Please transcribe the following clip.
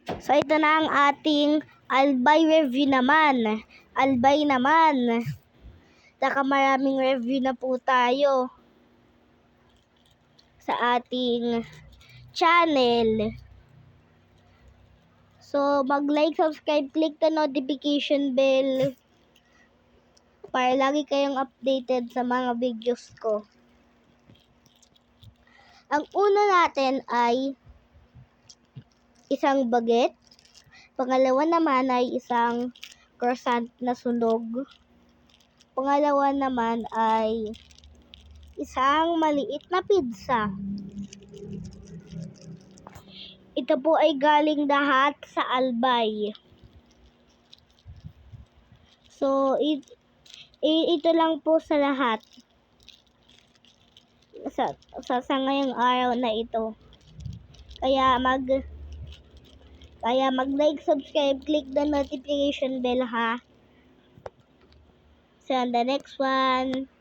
So, ito na ang ating albay review naman. Albay naman. Saka maraming review na po tayo sa ating channel. So, mag-like, subscribe, click the notification bell para lagi kayong updated sa mga videos ko. Ang una natin ay isang baguette. Pangalawa naman ay isang croissant na sunog. Pangalawa naman ay isang maliit na pizza. Ito po ay galing lahat sa albay. So, ito lang po sa lahat. Sa ngayong araw na ito. Kaya mag-like, subscribe, click the notification bell ha. See you on the next one.